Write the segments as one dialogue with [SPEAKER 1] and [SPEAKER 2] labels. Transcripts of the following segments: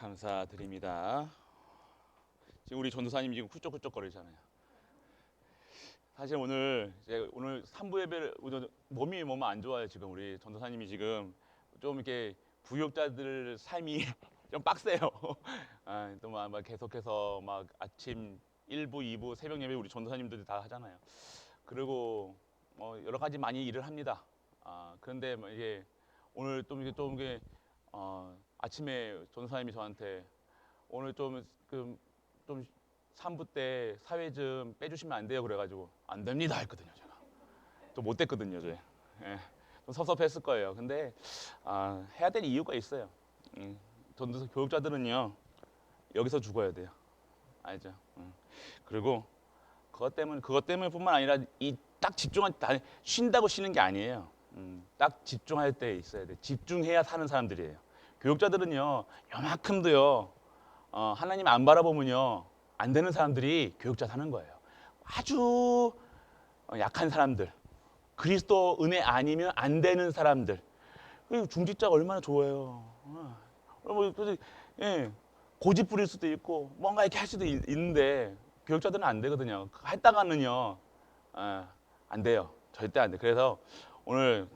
[SPEAKER 1] 감사드립니다. 지금 우리 전도사님 지금 훌쩍훌쩍 거리잖아요. 사실 오늘 3부 예배를 몸이 너무 안 좋아요. 지금 우리 전도사님이 지금 좀 이렇게 부역자들 삶이 좀 빡세요. 또 막 계속해서 막 아침 1부, 2부 새벽 예배 우리 전도사님들이 다 하잖아요. 그리고 여러 가지 많이 일을 합니다. 그런데 이게 오늘 좀 이게 아침에 전도사님이 저한테 오늘 좀 3부 때 사회 좀 빼주시면 안 돼요. 그래가지고 안 됩니다 했거든요. 제가 좀 못됐거든요. 저 좀 섭섭했을 거예요. 근데 해야 될 이유가 있어요. 전도사 교육자들은요 여기서 죽어야 돼요. 알죠? 그리고 그것 때문에뿐만 아니라 이 딱 쉰다고 쉬는 게 아니에요. 딱 집중할 때 있어야 돼. 집중해야 사는 사람들이에요. 교육자들은요 요만큼도요 하나님 안 바라보면요 안 되는 사람들이 교육자 사는 거예요. 아주 약한 사람들, 그리스도 은혜 아니면 안 되는 사람들. 중직자가 얼마나 좋아요. 고집 부릴 수도 있고 뭔가 이렇게 할 수도 있는데 교육자들은 안 되거든요. 했다가는요 안 돼요. 절대 안 돼. 그래서 오늘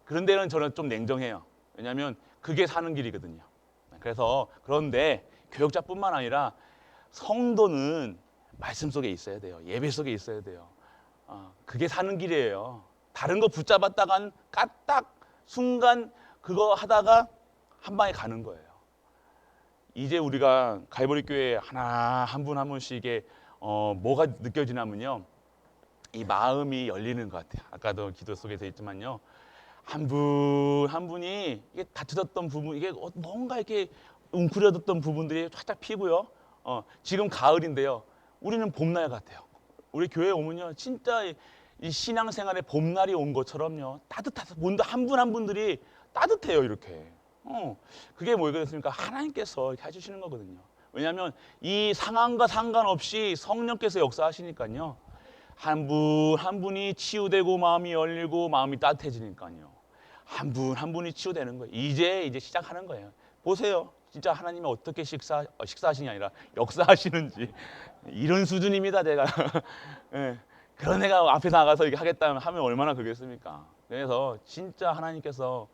[SPEAKER 1] 그런 데는 저는 좀 냉정해요. 왜냐하면 그게 사는 길이거든요. 그래서 그런데 교육자뿐만 아니라 성도는 말씀 속에 있어야 돼요. 예배 속에 있어야 돼요. 그게 사는 길이에요. 다른 거 붙잡았다간 까딱 순간 그거 하다가 한 방에 가는 거예요. 이제 우리가 갈보리 교회 하나 한 분 한 분씩의 뭐가 느껴지냐면요. 이 마음이 열리는 것 같아요. 아까도 기도 속에서 있지만요. 한 분 한 분이 이게 다투졌던 부분, 이게 뭔가 이렇게 웅크려졌던 부분들이 활짝 피고요. 지금 가을인데요. 우리는 봄날 같아요. 우리 교회에 오면요. 진짜 이 신앙생활에 봄날이 온 것처럼요. 따뜻해서 한 분 한 분들이 따뜻해요. 이렇게. 그게 뭐겠습니까? 하나님께서 이렇게 해주시는 거거든요. 왜냐하면 이 상황과 상관없이 성령께서 역사하시니까요. 한 분 한 분이 치유되고 마음이 열리고 마음이 따뜻해지니까요. 한 분 한 분이 치유되는 거예요. 이제 시작하는 거예요. 보세요. 진짜 하나님이 어떻게 식사하시냐 아니라 역사하시는지 이런 수준입니다. 제가 예. 그런 애가 앞에 나가서 이렇게 하겠다면 하면 얼마나 그러겠습니까? 그래서 진짜 하나님께서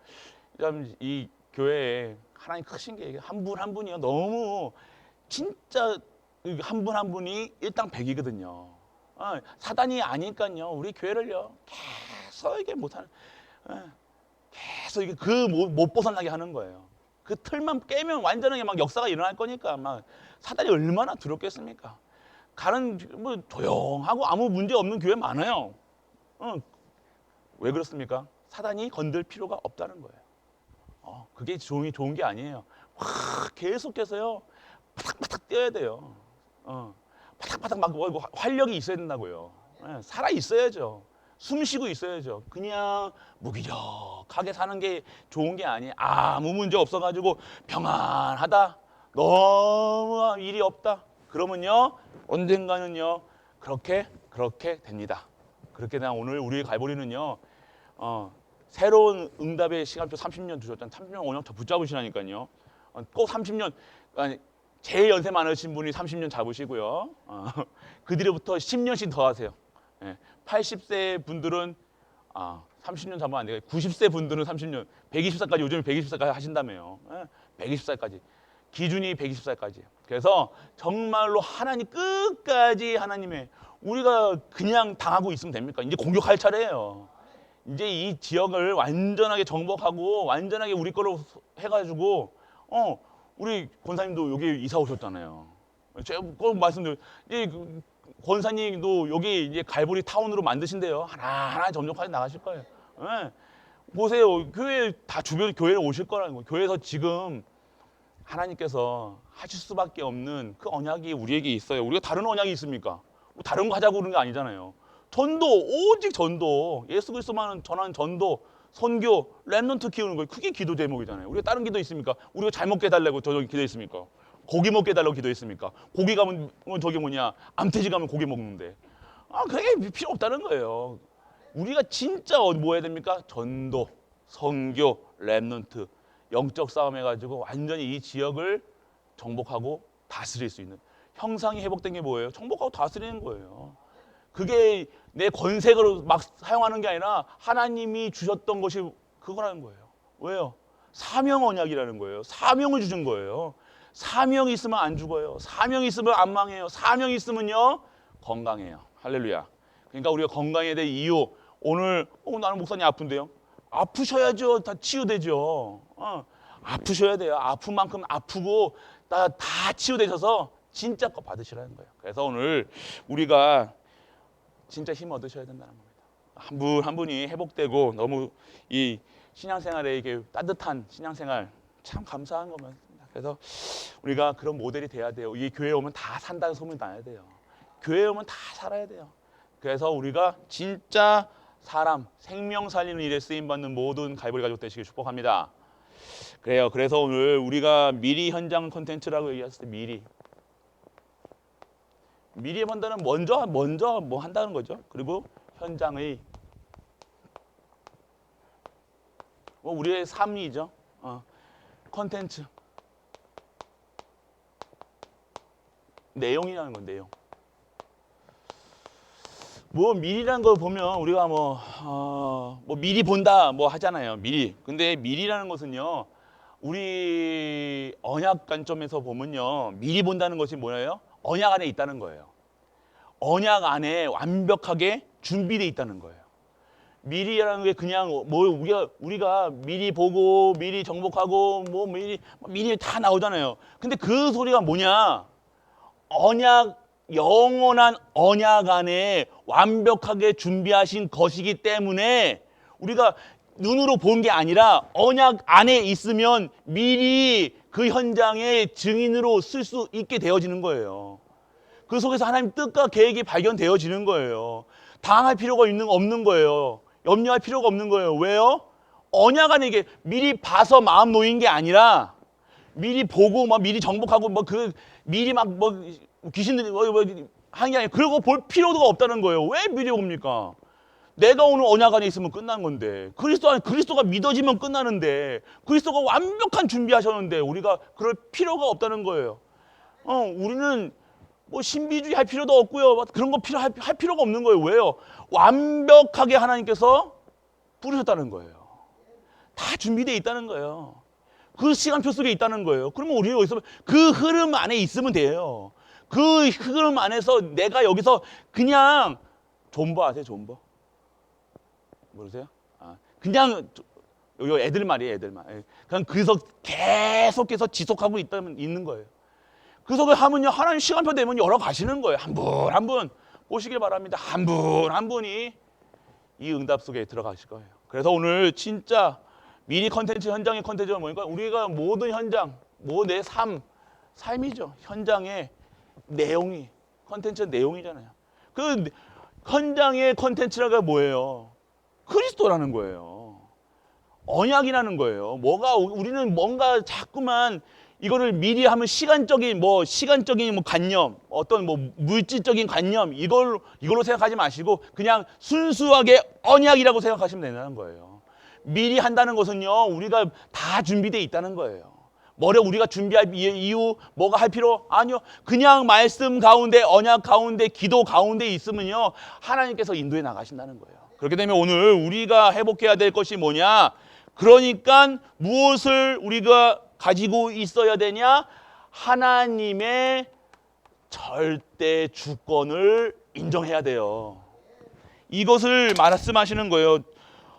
[SPEAKER 1] 이 교회에 하나님 크신 게 한 분 한 분이요. 너무 진짜 한 분 한 분이 일당백이거든요. 사단이 아니까요. 우리 교회를요 계속 이게 못하는, 계속 이게 못 벗어나게 하는 거예요. 그 틀만 깨면 완전하게 막 역사가 일어날 거니까 막 사단이 얼마나 두렵겠습니까? 뭐 조용하고 아무 문제 없는 교회 많아요. 왜 그렇습니까? 사단이 건들 필요가 없다는 거예요. 그게 좋은 게 아니에요. 계속해서요 바닥바닥 뛰어야 돼요. 바닥바닥 막 활력이 있어야 된다고요. 살아 있어야죠. 숨 쉬고 있어야죠. 그냥 무기력하게 사는 게 좋은 게 아니에요. 아무 문제 없어가지고 평안하다, 너무 일이 없다. 그러면요 언젠가는요 그렇게 됩니다. 그렇게 되면 오늘 우리 갈보리는요 새로운 응답의 시간표 30년 주셨잖아요. 30년 5년 더 붙잡으시라니까요. 꼭 30년, 제일 연세 많으신 분이 30년 잡으시고요. 그 뒤로부터 10년씩 더 하세요. 80세 분들은 30년 잡으면 안 돼요. 90세 분들은 30년, 120살까지, 요즘에 120살까지 하신다며요. 120살까지. 기준이 120살까지. 그래서 정말로 하나님 끝까지 하나님의, 우리가 그냥 당하고 있으면 됩니까? 이제 공격할 차례예요. 이제 이 지역을 완전하게 정복하고 완전하게 우리 거로 해가지고 우리 권사님도 여기 이사 오셨잖아요. 제가 꼭 말씀드려요. 권사님도 여기 이제 갈보리 타운으로 만드신대요. 하나하나 점령까지 나가실 거예요. 보세요. 교회 다 주변 교회에 오실 거라는 거예요. 교회에서 지금 하나님께서 하실 수밖에 없는 그 언약이 우리에게 있어요. 우리가 다른 언약이 있습니까? 다른 거 하자고 그러는 게 아니잖아요. 전도, 오직 전도, 예수 그리스도만 전하는 전도, 선교, 렘넌트 키우는 거예요. 그게 기도 제목이잖아요. 우리가 다른 기도 있습니까? 우리가 잘 먹게 해달라고 저기 기도했습니까? 고기 먹게 해달라고 기도했습니까? 고기 가면 저기 암돼지 가면 고기 먹는데. 그게 필요 없다는 거예요. 우리가 진짜 뭐 해야 됩니까? 전도, 선교, 렘넌트, 영적 싸움 해가지고 완전히 이 지역을 정복하고 다스릴 수 있는. 형상이 회복된 게 뭐예요? 정복하고 다스리는 거예요. 그게 내 권세로 막 사용하는 게 아니라 하나님이 주셨던 것이 그거라는 거예요. 왜요? 사명 언약이라는 거예요. 사명을 주신 거예요. 사명이 있으면 안 죽어요. 사명이 있으면 안 망해요. 사명이 있으면요 건강해요. 할렐루야. 그러니까 우리가 건강해야 될 이유, 오늘 나는 목사님 아픈데요. 아프셔야죠. 다 치유되죠. 아프셔야 돼요. 아픈 만큼 아프고 다 치유되셔서 진짜 거 받으시라는 거예요. 그래서 오늘 우리가 진짜 힘 얻으셔야 된다는 겁니다. 한 분 한 분이 회복되고 너무 이 신앙생활에 이게 따뜻한 신앙생활 참 감사한 겁니다. 그래서 우리가 그런 모델이 돼야 돼요. 이 교회에 오면 다 산다는 소문 나야 돼요. 교회에 오면 다 살아야 돼요. 그래서 우리가 진짜 사람, 생명 살리는 일에 쓰임받는 모든 갈보리 가족 되시길 축복합니다. 그래요. 그래서 오늘 우리가 미리 현장 콘텐츠라고 얘기했을 때 미리 본다는 먼저 뭐 한다는 거죠. 그리고 현장의 우리의 삶이죠. 콘텐츠. 내용이라는 건 내용. 뭐 미리라는 걸 보면 우리가 뭐 미리 본다 뭐 하잖아요. 미리. 근데 미리라는 것은요. 우리 언약 관점에서 보면요. 미리 본다는 것이 뭐예요? 언약 안에 있다는 거예요. 언약 안에 완벽하게 준비되어 있다는 거예요. 미리라는 게 그냥 뭐 우리가 미리 보고 미리 정복하고 뭐 미리 다 나오잖아요. 근데 그 소리가 뭐냐? 영원한 언약 안에 완벽하게 준비하신 것이기 때문에 우리가 눈으로 본 게 아니라 언약 안에 있으면 미리 그 현장의 증인으로 쓸 수 있게 되어지는 거예요. 그 속에서 하나님 뜻과 계획이 발견되어지는 거예요. 당할 필요가 없는 거예요. 염려할 필요가 없는 거예요. 왜요? 언약 안에 이게 미리 봐서 마음 놓인 게 아니라 미리 보고 미리 정복하고 미리 귀신들이 하는 게 아니라 그러고 볼 필요가 없다는 거예요. 왜 미리 봅니까? 내가 오늘 언약 안에 있으면 끝난 건데 그리스도가 믿어지면 끝나는데 그리스도가 완벽한 준비하셨는데 우리가 그럴 필요가 없다는 거예요. 우리는 신비주의 할 필요도 없고요. 그런 거 할 필요가 없는 거예요. 왜요? 완벽하게 하나님께서 부르셨다는 거예요. 다 준비되어 있다는 거예요. 그 시간표 속에 있다는 거예요. 그러면 우리가 여기서 그 흐름 안에 있으면 돼요. 그 흐름 안에서 내가 여기서 그냥 존버 아세요? 존버? 모르세요? 그냥 이거 애들 말이에요. 애들 말. 그냥 그래서 계속해서 지속하고 있는 거예요. 그 속에 하면요 하나님 시간표 되면 열어 가시는 거예요. 한 분 한 분 보시길 바랍니다. 한 분 한 분이 이 응답 속에 들어가실 거예요. 그래서 오늘 진짜 미리 컨텐츠 현장의 컨텐츠가 뭐니까 우리가 모든 현장, 내 삶이죠. 현장의 내용이 컨텐츠 내용이잖아요. 그 현장의 컨텐츠가 뭐예요? 그리스도라는 거예요. 언약이라는 거예요. 우리는 뭔가 자꾸만 이거를 미리 하면 시간적인 관념, 어떤 물질적인 관념 이걸로 생각하지 마시고 그냥 순수하게 언약이라고 생각하시면 된다는 거예요. 미리 한다는 것은요 우리가 다 준비되어 있다는 거예요. 우리가 준비할 이유 뭐가 할 필요 아니요. 그냥 말씀 가운데 언약 가운데 기도 가운데 있으면요 하나님께서 인도해 나가신다는 거예요. 그렇게 되면 오늘 우리가 회복해야 될 것이 뭐냐? 그러니까 무엇을 우리가 가지고 있어야 되냐? 하나님의 절대 주권을 인정해야 돼요. 이것을 말씀하시는 거예요.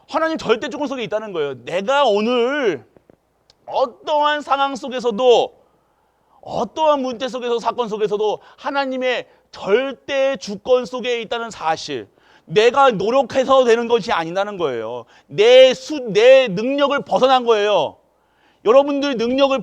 [SPEAKER 1] 하나님 절대 주권 속에 있다는 거예요. 내가 오늘 어떠한 상황 속에서도 어떠한 문제 속에서 사건 속에서도 하나님의 절대 주권 속에 있다는 사실, 내가 노력해서 되는 것이 아니라는 거예요. 내 능력을 벗어난 거예요. 여러분들의 능력을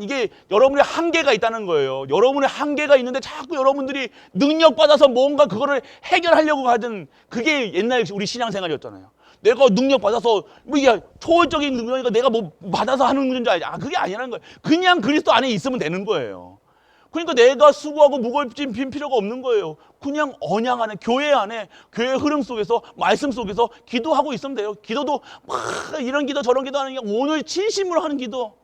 [SPEAKER 1] 이게 여러분의 한계가 있다는 거예요. 여러분의 한계가 있는데 자꾸 여러분들이 능력받아서 뭔가 그거를 해결하려고 하던 그게 옛날 우리 신앙생활이었잖아요. 내가 능력받아서 이게 초월적인 능력이니까 내가 받아서 하는 건지 알지. 그게 아니라는 거예요. 그냥 그리스도 안에 있으면 되는 거예요. 그러니까 내가 수고하고 무겁진 필요가 없는 거예요. 그냥 언약 안에, 교회 안에, 교회 흐름 속에서, 말씀 속에서 기도하고 있으면 돼요. 기도도 이런 기도 저런 기도 하는 게 오늘 진심으로 하는 기도.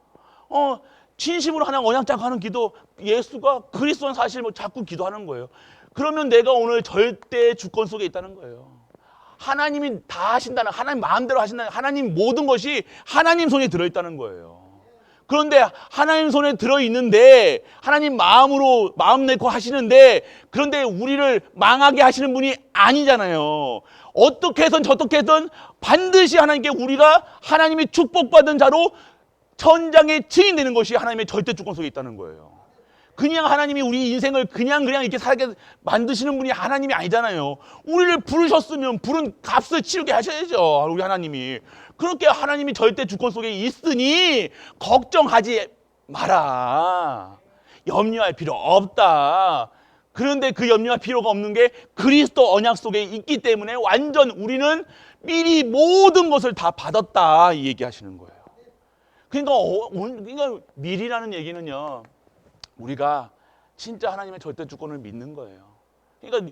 [SPEAKER 1] 진심으로 하나님 언약 잡고 하는 기도, 예수가 그리스도는 사실 뭐 자꾸 기도하는 거예요. 그러면 내가 오늘 절대 주권 속에 있다는 거예요. 하나님이 다 하신다는, 하나님 마음대로 하신다는, 하나님 모든 것이 하나님 손에 들어있다는 거예요. 그런데 하나님 손에 들어있는데 하나님 마음으로 마음 내고 하시는데, 그런데 우리를 망하게 하시는 분이 아니잖아요. 어떻게 해선 저떻게 해선 반드시 하나님께 우리가 하나님이 축복받은 자로 천장의 증인되는 것이 하나님의 절대 주권 속에 있다는 거예요. 그냥 하나님이 우리 인생을 그냥 이렇게 살게 만드시는 분이 하나님이 아니잖아요. 우리를 부르셨으면 부른 값을 치르게 하셔야죠, 우리 하나님이. 그렇게 하나님이 절대 주권 속에 있으니 걱정하지 마라. 염려할 필요 없다. 그런데 그 염려할 필요가 없는 게 그리스도 언약 속에 있기 때문에 완전 우리는 미리 모든 것을 다 받았다, 이 얘기하시는 거예요. 그러니까 미리라는 얘기는요, 우리가 진짜 하나님의 절대 주권을 믿는 거예요. 그러니까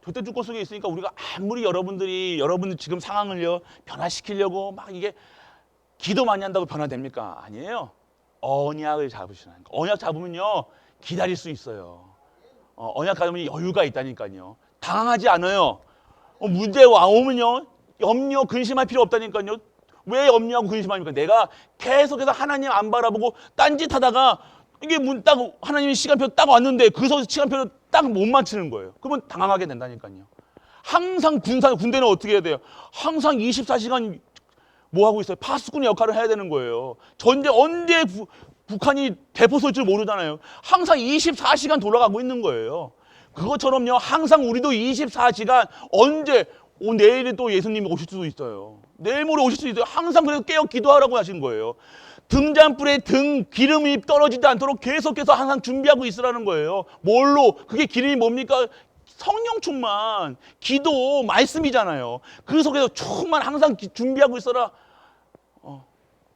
[SPEAKER 1] 절대 주권 속에 있으니까 우리가 아무리 여러분들 지금 상황을요 변화시키려고 막 이게 기도 많이 한다고 변화됩니까? 아니에요. 언약을 잡으시는 거예요. 언약 잡으면요 기다릴 수 있어요. 언약 잡으면 여유가 있다니까요. 당황하지 않아요. 문제 오면요 염려 근심할 필요 없다니까요. 왜 염려하고 근심합니까? 내가 계속해서 하나님 안 바라보고 딴짓하다가 이게 딱 하나님의 시간표 딱 왔는데 그 시간표를 딱 못 맞추는 거예요. 그러면 당황하게 된다니까요. 항상 군대는 어떻게 해야 돼요? 항상 24시간 뭐 하고 있어요? 파수꾼의 역할을 해야 되는 거예요. 언제 북한이 대포 쏠 줄 모르잖아요. 항상 24시간 돌아가고 있는 거예요. 그것처럼요, 항상 우리도 24시간 내일에 또 예수님이 오실 수도 있어요. 내일 모레 오실 수도 있어요. 항상 그래서 깨어 기도하라고 하신 거예요. 등잔불에 기름이 떨어지지 않도록 계속해서 항상 준비하고 있으라는 거예요. 뭘로? 그게 기름이 뭡니까? 성령 충만, 기도, 말씀이잖아요. 그 속에서 충만 항상 준비하고 있어라.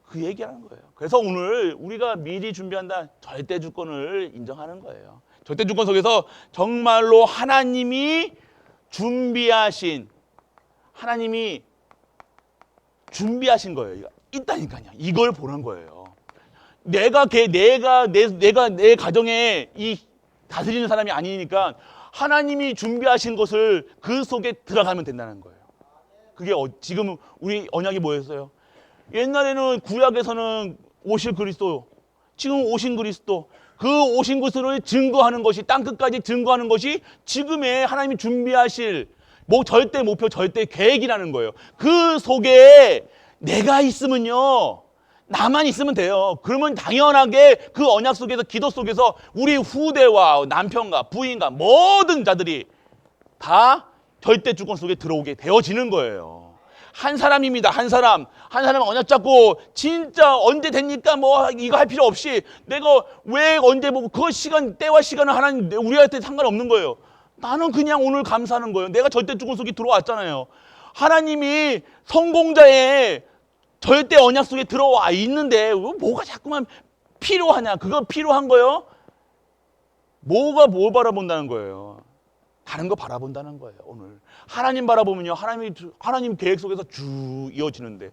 [SPEAKER 1] 그 얘기하는 거예요. 그래서 오늘 우리가 미리 준비한다, 절대 주권을 인정하는 거예요. 절대 주권 속에서 정말로 하나님이 준비하신 거예요. 있다니까요. 이걸 보는 거예요. 내가 내 가정에 이 다스리는 사람이 아니니까 하나님이 준비하신 것을 그 속에 들어가면 된다는 거예요. 그게 지금 우리 언약이 뭐였어요? 옛날에는 구약에서는 오실 그리스도, 지금 오신 그리스도, 그 오신 그리스도를 증거하는 것이, 땅끝까지 증거하는 것이 지금의 하나님이 준비하실 절대 목표, 절대 계획이라는 거예요. 그 속에 내가 있으면요, 나만 있으면 돼요. 그러면 당연하게 그 언약 속에서, 기도 속에서 우리 후대와 남편과 부인과 모든 자들이 다 절대 주권 속에 들어오게 되어지는 거예요. 한 사람입니다. 한 사람 언약 잡고 진짜 언제 됩니까? 이거 할 필요 없이 내가 왜 언제 보고 그 때와 시간은 하나님 우리한테 상관없는 거예요. 나는 그냥 오늘 감사하는 거예요. 내가 절대 주권 속에 들어왔잖아요. 하나님이 성공자의 절대 언약 속에 들어와 있는데 뭐가 자꾸만 필요하냐? 그거 필요한 거요? 뭘 바라본다는 거예요? 다른 거 바라본다는 거예요. 오늘 하나님 바라보면요, 하나님 계획 속에서 쭉 이어지는데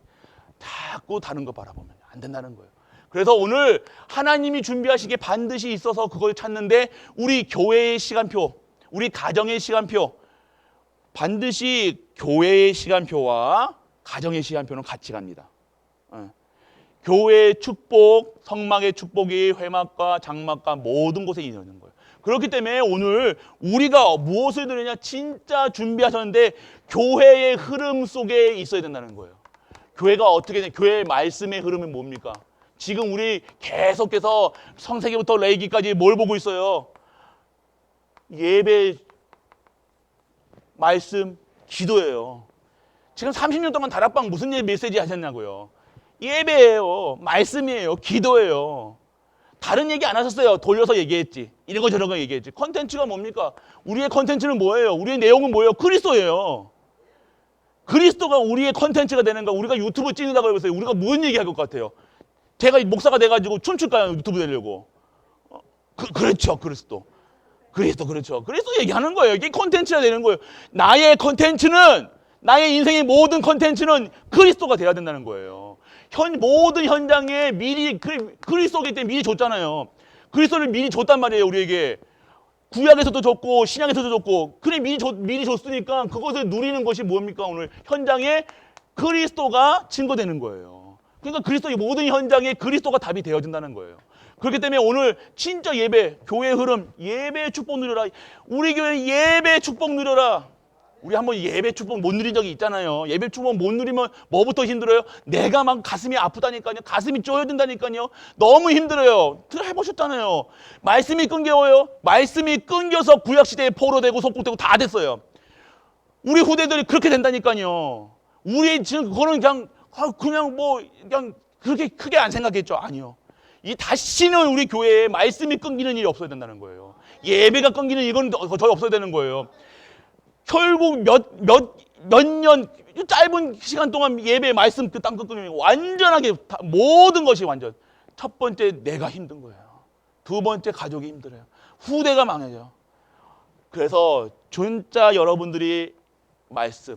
[SPEAKER 1] 자꾸 다른 거 바라보면 안 된다는 거예요. 그래서 오늘 하나님이 준비하시기에 반드시 있어서 그걸 찾는데, 우리 교회의 시간표, 우리 가정의 시간표, 반드시 교회의 시간표와 가정의 시간표는 같이 갑니다. 교회의 축복, 성막의 축복이 회막과 장막과 모든 곳에 이루어지는 거예요. 그렇기 때문에 오늘 우리가 무엇을 드리냐, 진짜 준비하셨는데 교회의 흐름 속에 있어야 된다는 거예요. 교회가 어떻게 되냐, 교회의 말씀의 흐름은 뭡니까? 지금 우리 계속해서 창세기부터 레위기까지 뭘 보고 있어요? 예배, 말씀, 기도예요. 지금 30년 동안 다락방 무슨 메시지 하셨냐고요? 예배예요. 말씀이에요. 기도예요. 다른 얘기 안 하셨어요. 돌려서 얘기했지. 이런 거 저런 거 얘기했지. 컨텐츠가 뭡니까? 우리의 컨텐츠는 뭐예요? 우리의 내용은 뭐예요? 그리스도예요. 그리스도가 우리의 컨텐츠가 되는 거. 우리가 유튜브 찍는다고 해보세요. 우리가 무슨 얘기할 것 같아요? 제가 목사가 돼가지고 춤출까요? 유튜브 되려고. 그렇죠. 그리스도 그렇죠. 그리스도 얘기하는 거예요. 이게 컨텐츠가 되는 거예요. 나의 컨텐츠는, 나의 인생의 모든 컨텐츠는 그리스도가 돼야 된다는 거예요. 모든 현장에 미리 그리스도기 때문에 미리 줬잖아요. 그리스도를 미리 줬단 말이에요, 우리에게. 구약에서도 줬고 신약에서도 줬고. 그래 미리 줬으니까 그것을 누리는 것이 뭡니까? 오늘 현장에 그리스도가 증거되는 거예요. 그러니까 그리스도의 모든 현장에 그리스도가 답이 되어진다는 거예요. 그렇기 때문에 오늘 진짜 예배, 교회 흐름, 예배 축복 누려라. 우리 교회 예배 축복 누려라. 우리 한번 예배 축복 못 누린 적이 있잖아요. 예배 축복 못 누리면 뭐부터 힘들어요? 내가 막 가슴이 아프다니까요. 가슴이 쪼여든다니까요. 너무 힘들어요. 해보셨잖아요. 말씀이 끊겨요. 말씀이 끊겨서 구약시대에 포로되고 속국되고 다 됐어요. 우리 후대들이 그렇게 된다니까요. 우리 지금 그거는 그냥 그렇게 크게 안 생각했죠. 아니요. 다시는 우리 교회에 말씀이 끊기는 일이 없어야 된다는 거예요. 예배가 끊기는 이건 거의 없어야 되는 거예요. 결국 몇 년 짧은 시간 동안 예배 말씀 그 땅 끊기는 완전하게 모든 것이 완전. 첫 번째 내가 힘든 거예요. 두 번째 가족이 힘들어요. 후대가 망해져. 그래서 진짜 여러분들이 말씀,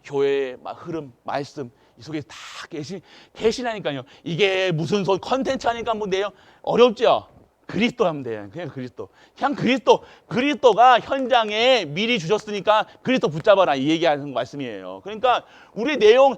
[SPEAKER 1] 교회의 흐름, 말씀 이 속에 다 계시나니까요. 이게 무슨 컨텐츠 하니까 뭐 내용 어렵죠? 그리스도 하면 돼요. 그냥 그리스도. 그냥 그리스도가 현장에 미리 주셨으니까 그리스도 붙잡아라. 이 얘기하는 말씀이에요. 그러니까 우리 내용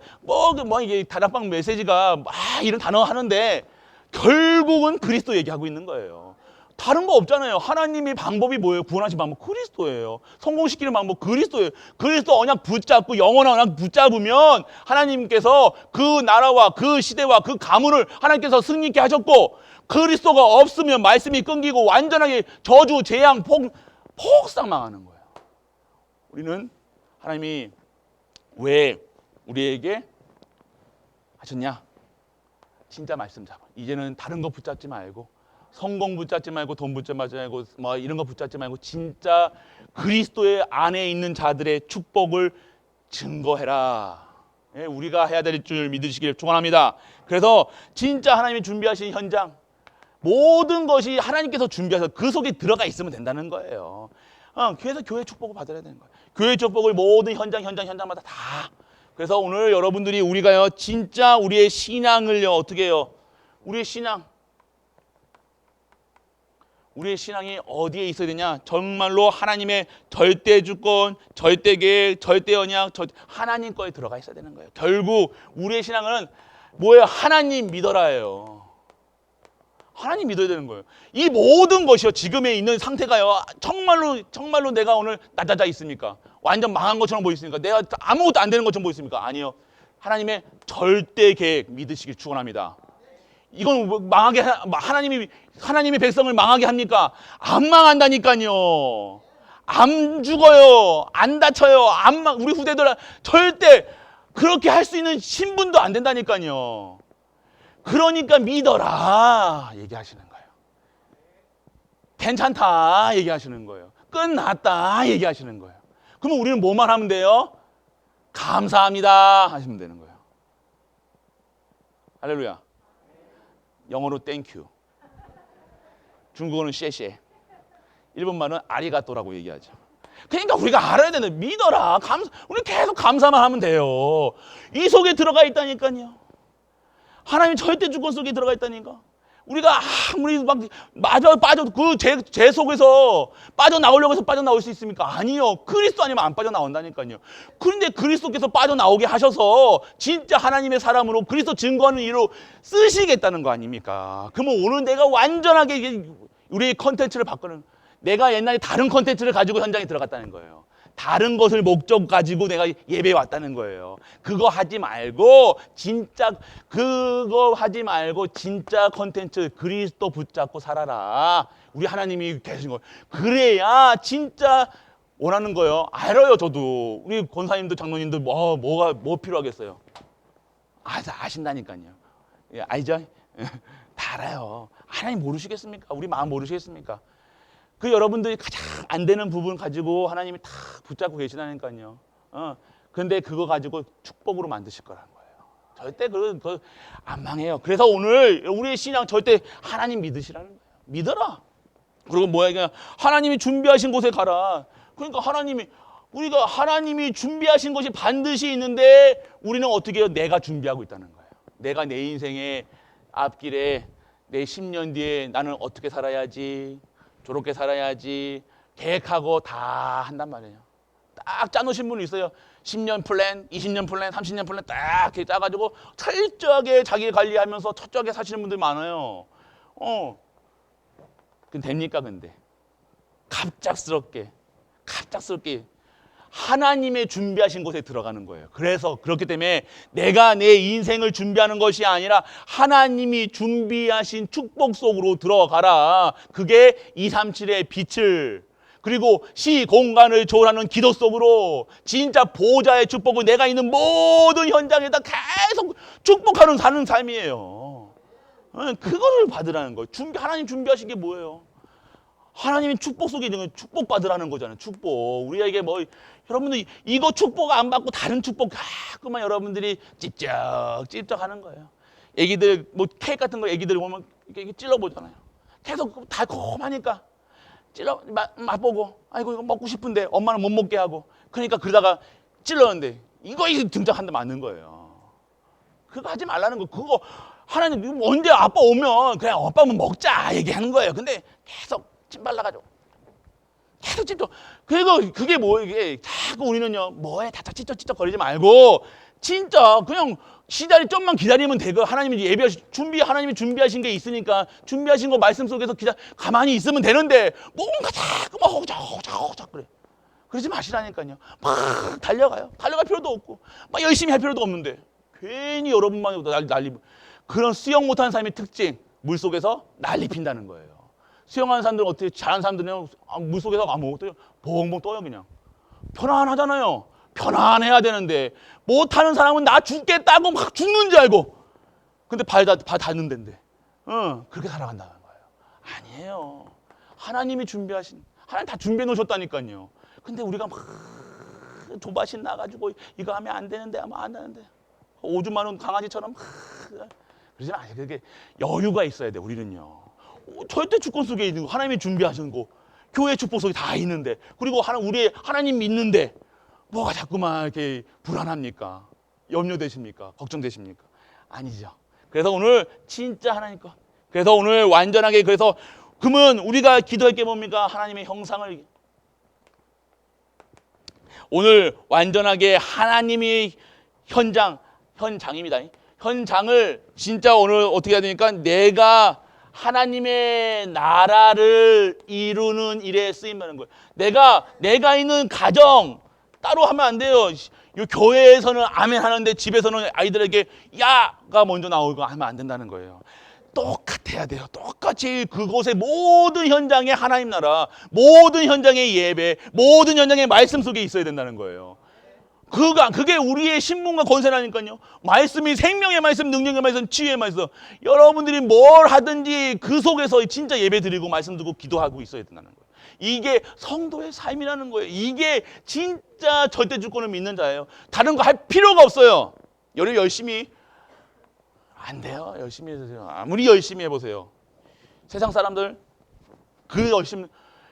[SPEAKER 1] 이게 다락방 메시지가 막 이런 단어 하는데 결국은 그리스도 얘기하고 있는 거예요. 다른 거 없잖아요. 하나님의 방법이 뭐예요? 구원하신 방법 그리스도예요. 성공시키는 방법 그리스도예요. 그리스도 언약 붙잡고 영원한 언약 붙잡으면 하나님께서 그 나라와 그 시대와 그 가문을 하나님께서 승리케 하셨고, 그리스도가 없으면 말씀이 끊기고 완전하게 저주, 재앙, 폭삭 망하는 거예요. 우리는 하나님이 왜 우리에게 하셨냐? 진짜 말씀 잡아. 이제는 다른 거 붙잡지 말고, 성공 붙잡지 말고, 돈 붙잡지 말고, 이런 거 붙잡지 말고, 진짜 그리스도의 안에 있는 자들의 축복을 증거해라. 예, 우리가 해야 될 줄 믿으시길 축원합니다. 그래서 진짜 하나님이 준비하신 현장, 모든 것이 하나님께서 준비하셔서 그 속에 들어가 있으면 된다는 거예요. 그래서 교회 축복을 받아야 되는 거예요. 교회 축복을 모든 현장마다 다. 그래서 오늘 여러분들이 우리가요, 진짜 우리의 신앙을요, 어떻게 해요? 우리의 신앙이 어디에 있어야 되냐? 정말로 하나님의 절대 주권, 절대 계획, 절대 언약, 하나님 거에 들어가 있어야 되는 거예요. 결국 우리의 신앙은 뭐예요? 하나님 믿어라예요. 하나님 믿어야 되는 거예요. 이 모든 것이요, 지금에 있는 상태가요, 정말로 내가 오늘 나자자 있습니까? 완전 망한 것처럼 보이십니까? 내가 아무것도 안 되는 것처럼 보이십니까? 아니요. 하나님의 절대 계획 믿으시길 축원합니다. 이건 하나님의 백성을 망하게 합니까? 안 망한다니까요. 안 죽어요. 안 다쳐요. 우리 후대들 절대 그렇게 할 수 있는 신분도 안 된다니까요. 그러니까 믿어라 얘기하시는 거예요. 괜찮다 얘기하시는 거예요. 끝났다 얘기하시는 거예요. 그러면 우리는 뭐만 하면 돼요? 감사합니다 하시면 되는 거예요. 할렐루야. 영어로 땡큐, 중국어는 쉐쉐, 일본말은 아리가또라고 얘기하죠. 그러니까 우리가 알아야 되는, 믿어라, 우리 계속 감사만 하면 돼요. 이 속에 들어가 있다니까요. 하나님 절대 주권 속에 들어가 있다니까. 우리가 아무리 빠져 제 속에서 빠져나오려고 해서 빠져나올 수 있습니까? 아니요. 그리스도 아니면 안 빠져나온다니까요. 그런데 그리스도께서 빠져나오게 하셔서 진짜 하나님의 사람으로 그리스도 증거하는 일로 쓰시겠다는 거 아닙니까? 그러면 오늘 내가 완전하게 우리의 컨텐츠를 바꾸는, 내가 옛날에 다른 컨텐츠를 가지고 현장에 들어갔다는 거예요. 다른 것을 목적 가지고 내가 예배에 왔다는 거예요. 그거 하지 말고 진짜 컨텐츠 그리스도 붙잡고 살아라. 우리 하나님이 계신 거예요. 그래야 진짜 원하는 거예요. 알아요, 저도. 우리 권사님도 장로님도 뭐 필요하겠어요? 아신다니까요. 예, 알죠? 다 알아요. 하나님 모르시겠습니까? 우리 마음 모르시겠습니까? 그 여러분들이 가장 안 되는 부분 가지고 하나님이 다 붙잡고 계시다니까요. 근데 그거 가지고 축복으로 만드실 거라는 거예요. 절대 그거 안 망해요. 그래서 오늘 우리의 신앙 절대 하나님 믿으시라는 거예요. 믿어라. 그리고 뭐야, 하나님이 준비하신 곳에 가라. 그러니까 하나님이 준비하신 것이 반드시 있는데 우리는 어떻게 해요? 내가 준비하고 있다는 거예요. 내가 내 인생의 앞길에 내 10년 뒤에 나는 어떻게 살아야지, 저렇게 살아야지 계획하고 다 한단 말이에요. 딱 짜놓으신 분이 있어요. 10년 플랜, 20년 플랜, 30년 플랜 딱 이렇게 짜가지고 철저하게 자기 관리하면서 철저하게 사시는 분들이 많아요. 근데 됩니까 근데? 갑작스럽게 하나님의 준비하신 곳에 들어가는 거예요. 그래서 그렇기 때문에 내가 내 인생을 준비하는 것이 아니라 하나님이 준비하신 축복 속으로 들어가라. 그게 237의 빛을, 그리고 시공간을 초월하는 기도 속으로 진짜 보좌의 축복을 내가 있는 모든 현장에다 계속 축복하는 사는 삶이에요. 그거를 받으라는 거예요. 하나님 준비하신 게 뭐예요? 하나님이 축복 속에 있는 건 축복 받으라는 거잖아요. 축복. 우리에게 뭐 여러분들 이거 축복 안 받고 다른 축복 자꾸만 여러분들이 찝쩍 하는 거예요. 애기들 뭐 케이크 같은 거 애기들 보면 이렇게 찔러 보잖아요. 계속 달콤하니까 찔러 맛보고 아이고 이거 먹고 싶은데 엄마는 못 먹게 하고, 그러니까 그러다가 찔렀는데 이거 등장한다 맞는 거예요. 그거 하지 말라는 거. 그거 하나님 언제 아빠 오면 그냥 아빠 한번 먹자 얘기하는 거예요. 근데 계속 침 발라가지고 계속 찝쩍. 그리고 그게 뭐 이게 자꾸 우리는요 뭐에 다짝 찝쩍 거리지 말고 진짜 그냥 좀만 기다리면 되고, 하나님이 하나님이 준비하신 게 있으니까 준비하신 거 말씀 속에서 가만히 있으면 되는데 뭔가 자꾸 막 호작호작 그래. 그러지 마시라니까요. 막 달려갈 필요도 없고 막 열심히 할 필요도 없는데 괜히 여러분만 난리. 그런 수영 못하는 사람의 특징, 물속에서 난리 핀다는 거예요. 수영하는 사람들은 어떻게, 잘하는 사람들은 물속에서 아무것도 봉봉 떠요. 그냥 편안하잖아요. 편안해야 되는데 못하는 사람은 나 죽겠다고 막 죽는 줄 알고, 근데 발 닿는 데인데 그렇게 살아간다는 거예요. 아니에요. 하나님이 하나님 다 준비해 놓으셨다니까요. 근데 우리가 막 조바심 나가지고 이거 하면 안 되는데 하면 안 되는데 오줌 마는 강아지처럼 그러지 마세요. 그게 여유가 있어야 돼. 우리는요 절대 주권 속에 있는 거, 하나님이 준비하신 거, 교회 축복 속에 다 있는데, 그리고 우리 하나님 믿는데 뭐가 자꾸만 이렇게 불안합니까? 염려되십니까? 걱정되십니까? 아니죠. 그래서 오늘 진짜 하나님 거, 그래서 오늘 완전하게, 그래서 그러면 우리가 기도할 게 뭡니까? 하나님의 형상을, 오늘 완전하게 하나님이 현장입니다. 현장을 진짜 오늘 어떻게 해야 되니까 내가 하나님의 나라를 이루는 일에 쓰임하는 거예요. 내가 있는 가정 따로 하면 안 돼요. 이 교회에서는 아멘 하는데 집에서는 아이들에게 야가 먼저 나오고 하면 안 된다는 거예요. 똑같아야 돼요. 똑같이 그곳의 모든 현장에 하나님 나라, 모든 현장의 예배, 모든 현장의 말씀 속에 있어야 된다는 거예요. 그게 우리의 신분과 권세라니까요. 말씀이 생명의 말씀, 능력의 말씀, 치유의 말씀. 여러분들이 뭘 하든지 그 속에서 진짜 예배 드리고 말씀 듣고 기도하고 있어야 된다는 거예요. 이게 성도의 삶이라는 거예요. 이게 진짜 절대 주권을 믿는 자예요. 다른 거 할 필요가 없어요. 열심히 안 돼요. 열심히 해주세요. 아무리 열심히 해보세요. 세상 사람들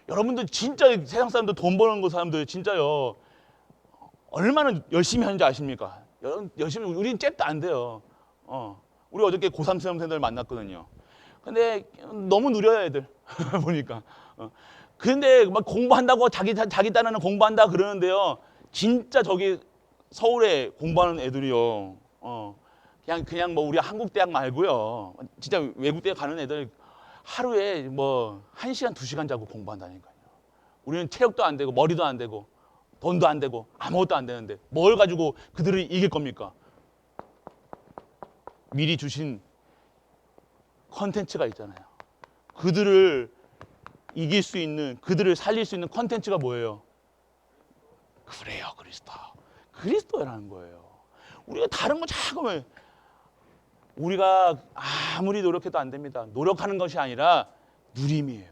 [SPEAKER 1] 여러분들 진짜 세상 사람들 돈 버는 거 사람들 진짜요. 얼마나 열심히 하는지 아십니까? 열심히, 우리는 잽도 안 돼요. 우리 어저께 고3 수험생들 만났거든요. 근데 너무 느려요, 애들. 보니까. 근데 막 공부한다고 자기 딴에는 공부한다 그러는데요. 진짜 저기 서울에 공부하는 애들이요. 그냥 뭐 우리 한국 대학 말고요. 진짜 외국 대학 가는 애들 하루에 뭐 1시간, 2시간 자고 공부한다니까요. 우리는 체력도 안 되고 머리도 안 되고 돈도 안 되고 아무것도 안 되는데 뭘 가지고 그들을 이길 겁니까? 미리 주신 컨텐츠가 있잖아요. 그들을 이길 수 있는, 그들을 살릴 수 있는 컨텐츠가 뭐예요? 그래요, 그리스도라는 거예요. 우리가 다른 거 자꾸, 우리가 아무리 노력해도 안 됩니다. 노력하는 것이 아니라 누림이에요.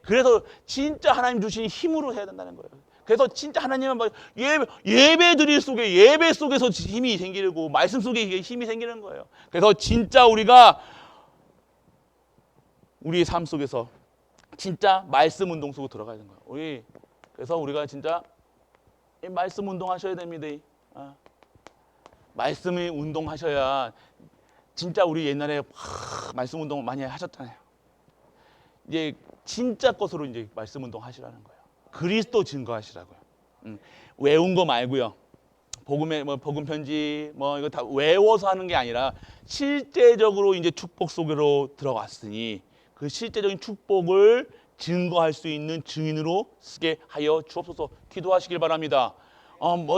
[SPEAKER 1] 그래서 진짜 하나님 주신 힘으로 해야 된다는 거예요. 그래서 진짜 하나님은 예배 드릴 속에, 예배 속에서 힘이 생기고 말씀 속에 힘이 생기는 거예요. 그래서 진짜 우리가 우리의 삶 속에서 진짜 말씀 운동 속으로 들어가야 되는 거예요. 그래서 우리가 진짜 말씀 운동하셔야 됩니다. 말씀이 운동하셔야 진짜 우리 옛날에 말씀 운동 많이 하셨잖아요. 이제 진짜 것으로 이제 말씀 운동 하시라는 거예요. 그리스도 증거하시라고요. 외운 거 말고요. 복음의 복음 편지 이거 다 외워서 하는 게 아니라 실제적으로 이제 축복 속으로 들어갔으니 그 실제적인 축복을 증거할 수 있는 증인으로 쓰게 하여 주옵소서. 기도하시길 바랍니다.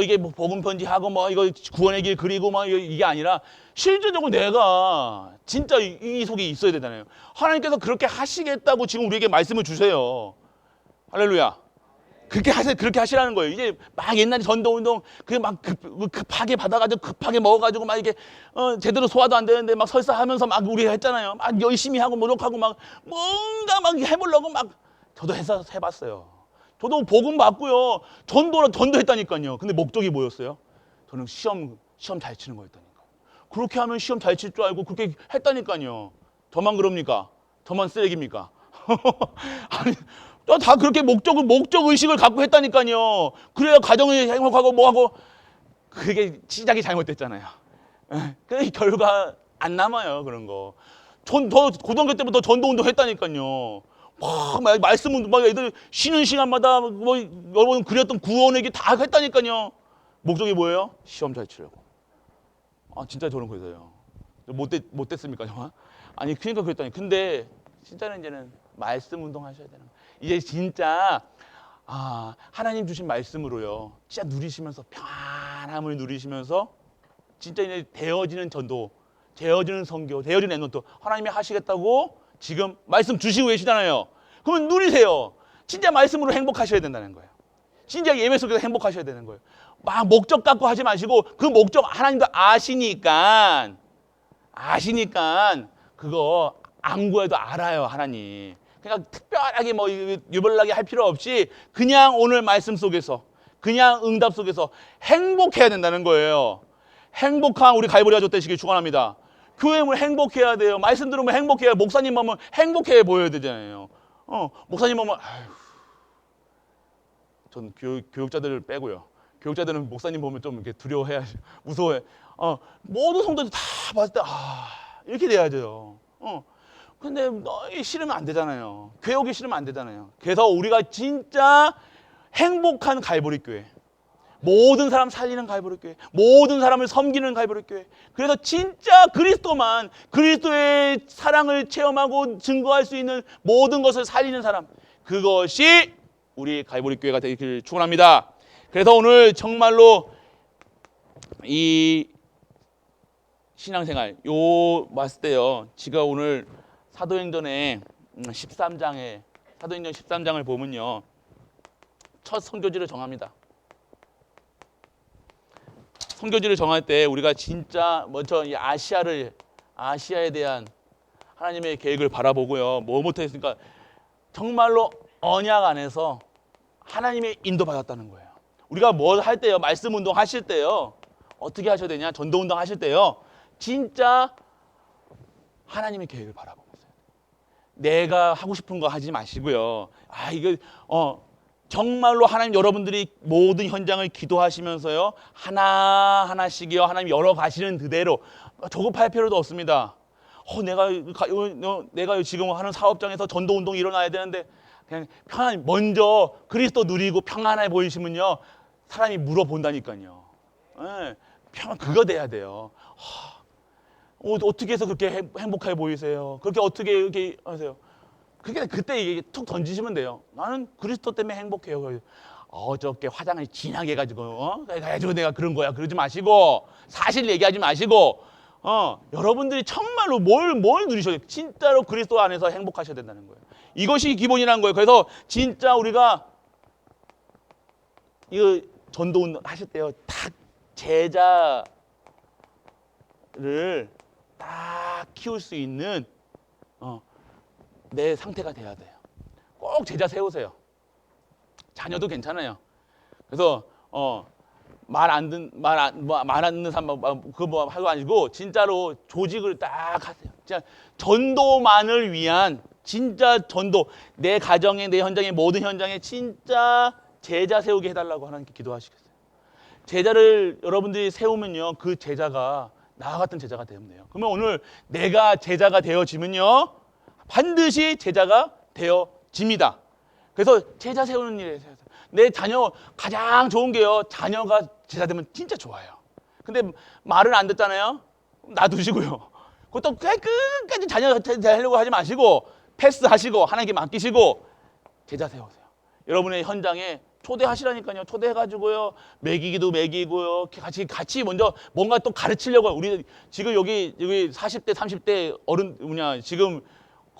[SPEAKER 1] 이게 복음 편지하고 이거 구원의 길 그리고 이게 아니라 실제적으로 내가 진짜 이 속에 있어야 되잖아요. 하나님께서 그렇게 하시겠다고 지금 우리에게 말씀을 주세요. 할렐루야. 그렇게 하시라는 거예요. 이제 막 옛날에 전도운동 그게 막 급하게 받아가지고 급하게 먹어가지고 막 이게 제대로 소화도 안 되는데 막 설사하면서 막 우리가 했잖아요. 막 열심히 하고 노력하고 막 뭔가 막 해보려고 막 저도 해봤어요. 저도 복음 받고요. 전도했다니까요. 근데 목적이 뭐였어요? 저는 시험 잘 치는 거였다니까요. 그렇게 하면 시험 잘 칠 줄 알고 그렇게 했다니까요. 저만 그럽니까? 저만 쓰레기입니까? 아니, 다 그렇게 목적 의식을 갖고 했다니까요. 그래야 가정이 행복하고 뭐하고. 그게 시작이 잘못됐잖아요. 그 결과 안 남아요. 그런 거. 고등학교 때부터 전도운동 했다니까요. 막 말씀은 막 애들 쉬는 시간마다 여러분 그렸던 구원의 길 다 했다니까요. 목적이 뭐예요? 시험 잘 치려고. 진짜 저런 거예요. 못됐습니까 정말? 아니 그러니까 그랬더니 근데 진짜는 이제는 말씀 운동 하셔야 되는 거예요. 이제 진짜 하나님 주신 말씀으로요. 진짜 누리시면서 평안함을 누리시면서 진짜 이제 되어지는 전도, 되어지는 선교, 되어지는 애노트 하나님이 하시겠다고 지금 말씀 주시고 계시잖아요. 그러면 누리세요. 진짜 말씀으로 행복하셔야 된다는 거예요. 진짜 예배 속에서 행복하셔야 되는 거예요. 막 목적 갖고 하지 마시고 그 목적 하나님도 아시니까 그거 안 구해도 알아요. 하나님. 그러니까 특별하게 유별나게 할 필요 없이 그냥 오늘 말씀 속에서 그냥 응답 속에서 행복해야 된다는 거예요. 행복한 우리 갈보리 가족 되시길 축원합니다. 교회 뭐 행복해야 돼요. 말씀 들으면 행복해야, 목사님 보면 행복해 보여야 되잖아요. 목사님 보면 전 교육자들을 빼고요. 교육자들은 목사님 보면 좀 이렇게 두려워해야 무서워해. 모든 성도들 다 봤을 때 이렇게 돼야죠. 근데 너희 싫으면 안 되잖아요. 교회 오기 싫으면 안 되잖아요. 그래서 우리가 진짜 행복한 갈보리 교회, 모든 사람 살리는 갈보리 교회, 모든 사람을 섬기는 갈보리 교회. 그래서 진짜 그리스도의 사랑을 체험하고 증거할 수 있는 모든 것을 살리는 사람, 그것이 우리 갈보리 교회가 되기를 축원합니다. 그래서 오늘 정말로 이 신앙생활 봤을 때요. 제가 오늘 사도행전의 13장을 보면요. 첫 선교지를 정합니다. 선교지를 정할 때 우리가 진짜 먼저 이 아시아에 대한 하나님의 계획을 바라보고요. 뭐부터 했으니까 정말로 언약 안에서 하나님의 인도 받았다는 거예요. 우리가 뭘 할 때요, 말씀 운동 하실 때요, 어떻게 하셔야 되냐, 전도 운동 하실 때요, 진짜 하나님의 계획을 바라보고 있어요. 내가 하고 싶은 거 하지 마시고요. 이거 정말로 하나님 여러분들이 모든 현장을 기도하시면서요 하나하나씩이요 하나님 열어가시는 그대로 조급할 필요도 없습니다. 내가 지금 하는 사업장에서 전도운동이 일어나야 되는데 그냥 편안히 먼저 그리스도 누리고 평안해 보이시면요 사람이 물어본다니까요. 그거 돼야 돼요. 어떻게 해서 그렇게 행복해 보이세요? 그렇게 어떻게 이렇게 하세요? 그때 이게 툭 던지시면 돼요. 나는 그리스도 때문에 행복해요. 어저께 화장을 진하게 해가지고 그래가지고 내가 그런 거야. 그러지 마시고 사실 얘기하지 마시고 여러분들이 정말로 뭘 누리셔야 돼요. 진짜로 그리스도 안에서 행복하셔야 된다는 거예요. 이것이 기본이라는 거예요. 그래서 진짜 우리가 이거 전도운동 하실 때요. 딱 제자를 딱 키울 수 있는 내 상태가 돼야 돼요. 꼭 제자 세우세요. 자녀도 괜찮아요. 그래서 말 안 듣는 사람 그거 하고 아니고 진짜로 조직을 딱 하세요. 진짜 전도만을 위한 진짜 전도, 내 가정에 내 현장에 모든 현장에 진짜 제자 세우게 해달라고 하나님께 기도하시겠어요. 제자를 여러분들이 세우면요 그 제자가 나와 같은 제자가 되면 돼요. 그러면 오늘 내가 제자가 되어지면요, 반드시 제자가 되어집니다. 그래서 제자 세우는 일에 내 자녀 가장 좋은 게요, 자녀가 제자 되면 진짜 좋아요. 근데 말은 안 듣잖아요. 놔두시고요. 그것도 끝까지 자녀 되려고 하지 마시고 패스하시고 하나님께 맡기시고 제자 세우세요. 여러분의 현장에 초대하시라니까요. 초대해가지고요, 먹이고요, 같이 먼저 뭔가 또 가르치려고. 우리 지금 여기 40대 30대 어른 지금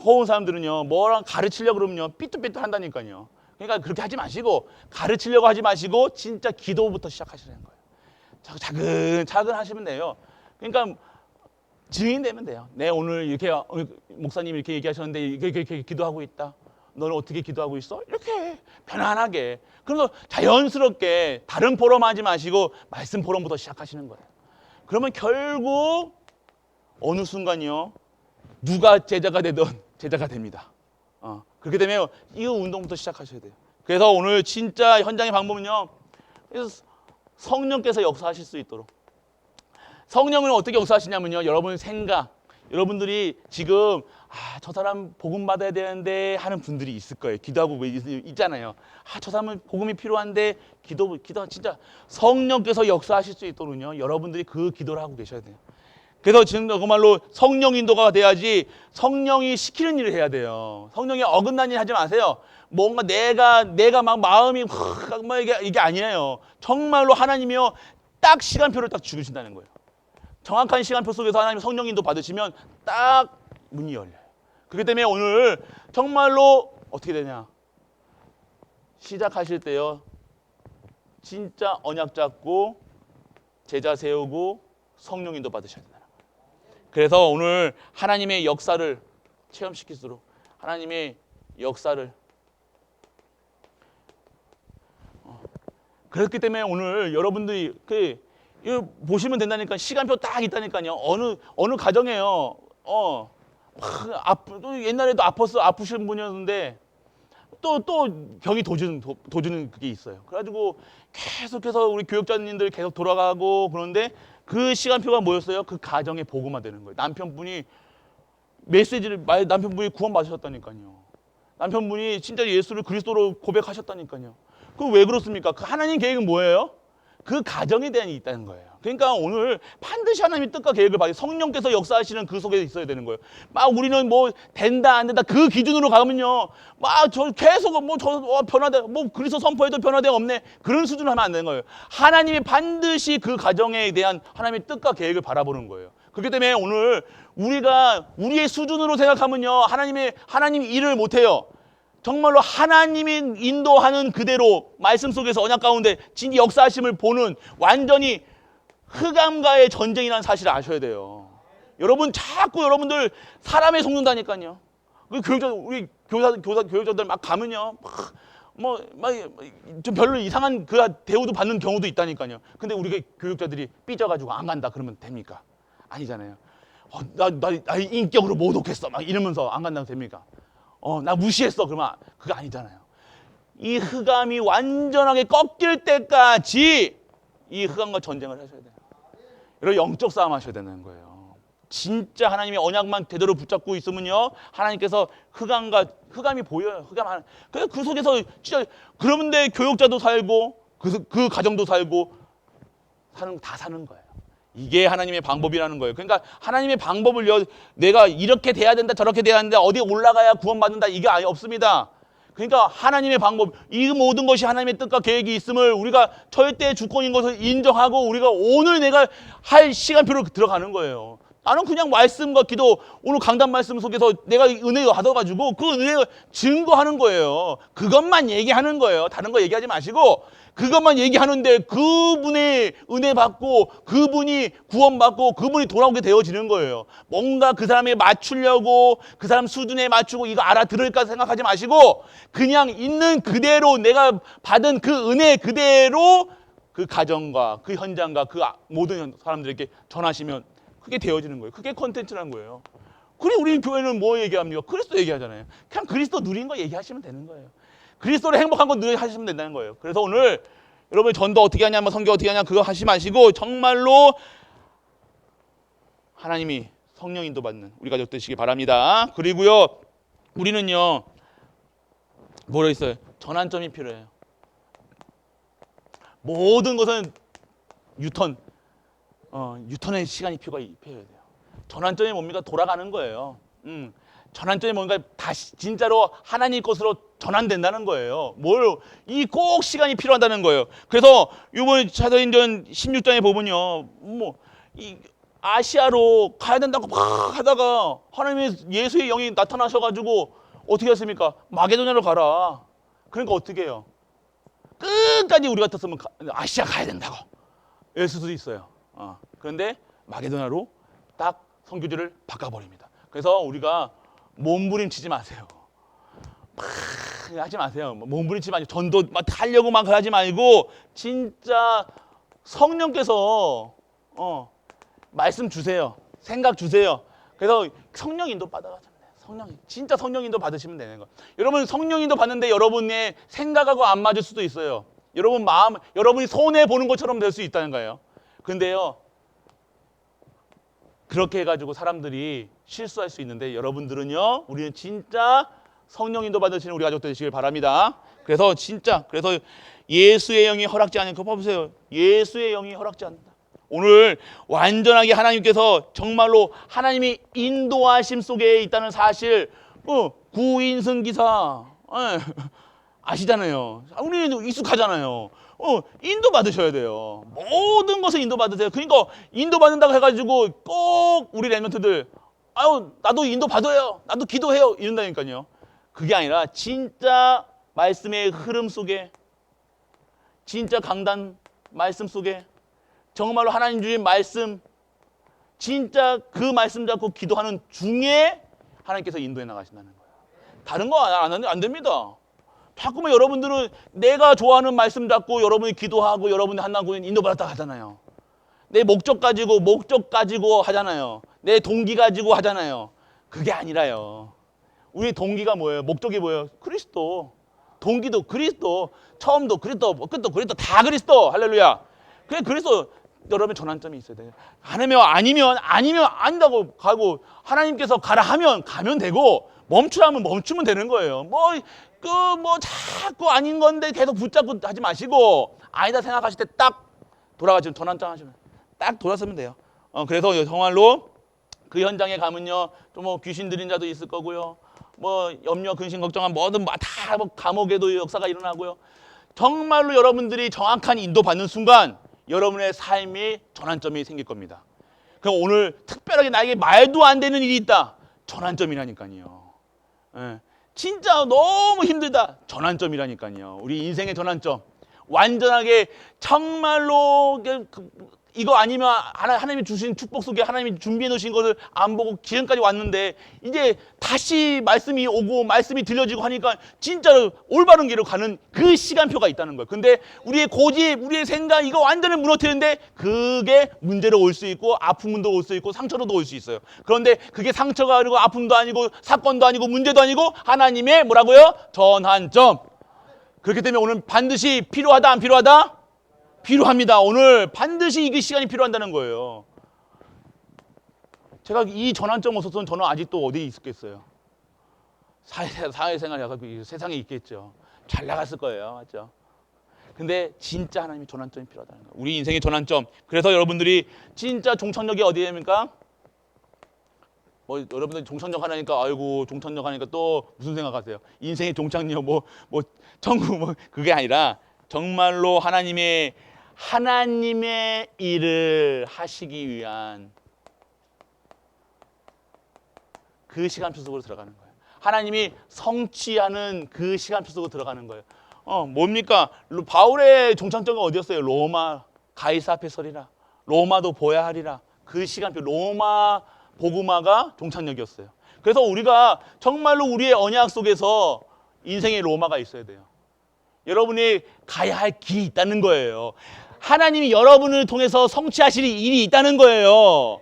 [SPEAKER 1] 허운 사람들은요, 뭐랑 가르치려고 그러면요 삐뚤삐뚤 한다니까요. 그러니까 그렇게 하지 마시고, 가르치려고 하지 마시고 진짜 기도부터 시작하시라는 거예요. 차근차근 하시면 돼요. 그러니까 증인 되면 돼요. 네, 오늘 이렇게 목사님 이렇게 얘기하셨는데 이렇게 기도하고 있다. 너는 어떻게 기도하고 있어? 이렇게 편안하게. 그래서 자연스럽게 다른 포럼 하지 마시고 말씀 포럼부터 시작하시는 거예요. 그러면 결국 어느 순간이요, 누가 제자가 되든 제자가 됩니다. 그렇게 되면 이 운동부터 시작하셔야 돼요. 그래서 오늘 진짜 현장의 방법은요, 그래서 성령께서 역사하실 수 있도록. 성령은 어떻게 역사하시냐면요, 여러분의 생각, 여러분들이 지금 저 사람 복음 받아야 되는데 하는 분들이 있을 거예요. 기도하고 있잖아요. 저 사람은 복음이 필요한데 기도 진짜 성령께서 역사하실 수 있도록요, 여러분들이 그 기도를 하고 계셔야 돼요. 그래서 지금 정말로 성령 인도가 돼야지, 성령이 시키는 일을 해야 돼요. 성령이 어긋난 일 하지 마세요. 뭔가 내가 막 마음이 막 이게 아니에요. 정말로 하나님이요, 딱 시간표를 딱 죽으신다는 거예요. 정확한 시간표 속에서 하나님 성령 인도 받으시면 딱 문이 열려요. 그렇기 때문에 오늘 정말로 어떻게 되냐, 시작하실 때요, 진짜 언약 잡고 제자 세우고 성령 인도 받으셔야 된다. 그래서 오늘 하나님의 역사를 체험시킬수록 하나님의 역사를 그렇기 때문에 오늘 여러분들이 이거 보시면 된다니까. 시간표 딱 있다니까요. 어느 가정에요, 또 옛날에도 아프신 분이었는데 또 병이 도주는 그게 있어요. 그래가지고 계속해서 우리 교육자님들 계속 돌아가고 그러는데 그 시간표가 뭐였어요? 그 가정의 복음화 되는 거예요. 남편분이 구원 받으셨다니까요. 남편분이 진짜 예수를 그리스도로 고백하셨다니까요. 그 왜 그렇습니까? 그 하나님 계획은 뭐예요? 그 가정에 대한 게 있다는 거예요. 그러니까 오늘 반드시 하나님의 뜻과 계획을 받아 성령께서 역사하시는 그 속에 있어야 되는 거예요. 막 우리는 뭐 된다 안 된다 그 기준으로 가면요, 막 저 계속 변화돼, 그리스도 선포해도 변화돼 없네, 그런 수준으로 하면 안 되는 거예요. 하나님이 반드시 그 가정에 대한 하나님의 뜻과 계획을 바라보는 거예요. 그렇기 때문에 오늘 우리가 우리의 수준으로 생각하면요, 하나님이 일을 못 해요. 정말로 하나님이 인도하는 그대로 말씀 속에서 언약 가운데 진짜 역사하심을 보는 완전히 흑암과의 전쟁이라는 사실을 아셔야 돼요. 여러분 자꾸 여러분들 사람에 속는다니까요. 우리 교육자들 막 가면요, 좀 별로 이상한 그 대우도 받는 경우도 있다니까요. 근데 우리 교육자들이 삐져가지고 안 간다 그러면 됩니까? 아니잖아요. 나 인격으로 모독했어 막 이러면서 안 간다면 됩니까? 나 무시했어 그러면 그거 아니잖아요. 이 흑암이 완전하게 꺾일 때까지 이 흑암과 전쟁을 하셔야 돼요. 여러분 영적 싸움 하셔야 되는 거예요. 진짜 하나님의 언약만 제대로 붙잡고 있으면요, 하나님께서 흑암이 보여요. 그래서 그 속에서 진짜 그런데 교육자도 살고 그 가정도 살고 다 사는 거예요. 이게 하나님의 방법이라는 거예요. 그러니까 하나님의 방법을요, 내가 이렇게 돼야 된다 저렇게 돼야 된다 어디 올라가야 구원받는다 이게 없습니다. 그러니까 하나님의 방법, 이 모든 것이 하나님의 뜻과 계획이 있음을 우리가 절대 주권인 것을 인정하고 우리가 오늘 내가 할 시간표로 들어가는 거예요. 나는 그냥 말씀과 기도, 오늘 강단 말씀 속에서 내가 은혜를 받아가지고 그 은혜를 증거하는 거예요. 그것만 얘기하는 거예요. 다른 거 얘기하지 마시고 그것만 얘기하는데 그분의 은혜 받고 그분이 구원받고 그분이 돌아오게 되어지는 거예요. 뭔가 그 사람에 맞추려고 그 사람 수준에 맞추고 이거 알아들을까 생각하지 마시고 그냥 있는 그대로 내가 받은 그 은혜 그대로 그 가정과 그 현장과 그 모든 사람들에게 전하시면 그게 되어지는 거예요. 그게 컨텐츠라는 거예요. 그래 우리 교회는 뭐 얘기합니까? 그리스도 얘기하잖아요. 그냥 그리스도 누린 거 얘기하시면 되는 거예요. 그리스도로 행복한 거 늘 하시면 된다는 거예요. 그래서 오늘 여러분 전도 어떻게 하냐, 선교 어떻게 하냐 그거 하지 마시고 정말로 하나님이 성령 인도 받는 우리 가족 되시기 바랍니다. 그리고요, 우리는요, 뭐라 있어요? 전환점이 필요해요. 모든 것은 유턴의 시간이 필요해야 돼요. 전환점이 뭡니까? 돌아가는 거예요. 전환점이 뭔가 다시 진짜로 하나님 것으로 전환된다는 거예요. 이 꼭 시간이 필요하다는 거예요. 그래서 이번 사도행전 16장에 보면요, 이 아시아로 가야 된다고 막 하다가 하나님의 예수의 영이 나타나셔가지고 어떻게 했습니까? 마게도냐로 가라. 그러니까 어떻게 해요? 끝까지 우리 같았으면 아시아 가야 된다고 이럴 수도 있어요. 그런데 마게도냐로 딱 선교지를 바꿔버립니다. 그래서 우리가 몸부림치지 마세요. 막 하지 마세요. 몸부림치지 마시고 전도 막 하려고 막 하지 말고 진짜 성령께서 말씀 주세요. 생각 주세요. 그래서 성령 인도 받아가지고 진짜 성령 인도 받으시면 되는 거예요. 여러분 성령 인도 받는데 여러분의 생각하고 안 맞을 수도 있어요. 여러분이 손해 보는 것처럼 될 수 있다는 거예요. 근데요, 그렇게 해가지고 사람들이 실수할 수 있는데 여러분들은요, 우리는 진짜 성령 인도 받으시는 우리 가족 되시길 바랍니다. 그래서 예수의 영이 허락지 않는 거 봐보세요. 예수의 영이 허락지 않는다. 오늘 완전하게 하나님께서 정말로 하나님이 인도하심 속에 있다는 사실, 구인승 기사 아시잖아요. 우리는 익숙하잖아요. 인도 받으셔야 돼요. 모든 것을 인도 받으세요. 그러니까 인도 받는다고 해가지고 꼭 우리 랩런트들 나도 인도 받아요. 나도 기도해요. 이런다니까요. 그게 아니라 진짜 말씀의 흐름 속에, 진짜 강단 말씀 속에 정말로 하나님 주신 말씀, 진짜 그 말씀 잡고 기도하는 중에 하나님께서 인도해 나가신다는 거예요. 다른 거 안 됩니다. 자꾸만 여러분들은 내가 좋아하는 말씀 잡고 여러분이 기도하고 여러분이 한다고 인도받았다 하잖아요. 내 목적 가지고 하잖아요. 내 동기 가지고 하잖아요. 그게 아니라요. 우리 동기가 뭐예요? 목적이 뭐예요? 그리스도. 동기도 그리스도. 처음도 그리스도, 끝도 그리스도, 다 그리스도. 할렐루야. 그래 그리스도. 여러분 전환점이 있어야 돼요. 아니면 아니다고 가고 하나님께서 가라 하면 가면 되고 멈추라면 멈추면 되는 거예요. 자꾸 아닌 건데 계속 붙잡고 하지 마시고 아니다 생각하실 때 딱 돌아가시면 전환점 하시면 딱 돌아서면 돼요. 그래서 정말로 그 현장에 가면요, 또 귀신 들린 자도 있을 거고요, 염려, 근심, 걱정한 뭐든 다 감옥에도 역사가 일어나고요. 정말로 여러분들이 정확한 인도 받는 순간 여러분의 삶이 전환점이 생길 겁니다. 그럼 오늘 특별하게 나에게 말도 안 되는 일이 있다. 전환점이라니까요. 진짜 너무 힘들다. 전환점이라니까요. 우리 인생의 전환점. 완전하게 정말로 이거 아니면 하나님이 주신 축복 속에 하나님이 준비해 놓으신 것을 안 보고 지금까지 왔는데 이제 다시 말씀이 오고 말씀이 들려지고 하니까 진짜로 올바른 길로 가는 그 시간표가 있다는 거예요. 근데 우리의 고집, 우리의 생각 이거 완전히 무너뜨리는데 그게 문제로 올 수 있고 아픔도 올 수 있고 상처로도 올 수 있어요. 그런데 그게 상처가 아니고 아픔도 아니고 사건도 아니고 문제도 아니고 하나님의 뭐라고요? 전환점. 그렇기 때문에 오늘 반드시 필요하다 안 필요하다? 필요합니다. 오늘 반드시 이 시간이 필요한다는 거예요. 제가 이 전환점 없었으면 저는 아직도 어디에 있었겠어요? 사회생활 세상에 있겠죠. 잘 나갔을 거예요. 맞죠? 근데 진짜 하나님이 전환점이 필요하다는 거예요. 우리 인생의 전환점. 그래서 여러분들이 진짜 종착역이 어디입니까? 여러분들 종착역 하니까 아이고 종착역 하니까 또 무슨 생각하세요? 인생의 종착역 천국 그게 아니라 정말로 하나님의 일을 하시기 위한 그 시간표 속으로 들어가는 거예요. 하나님이 성취하는 그 시간표 속으로 들어가는 거예요. 뭡니까? 바울의 종착역은 어디였어요? 로마. 가이사 앞에 서리라. 로마도 보야 하리라. 그 시간표 로마 복음화가 종착역이었어요. 그래서 우리가 정말로 우리의 언약 속에서 인생의 로마가 있어야 돼요. 여러분이 가야 할 길이 있다는 거예요. 하나님이 여러분을 통해서 성취하실 일이 있다는 거예요.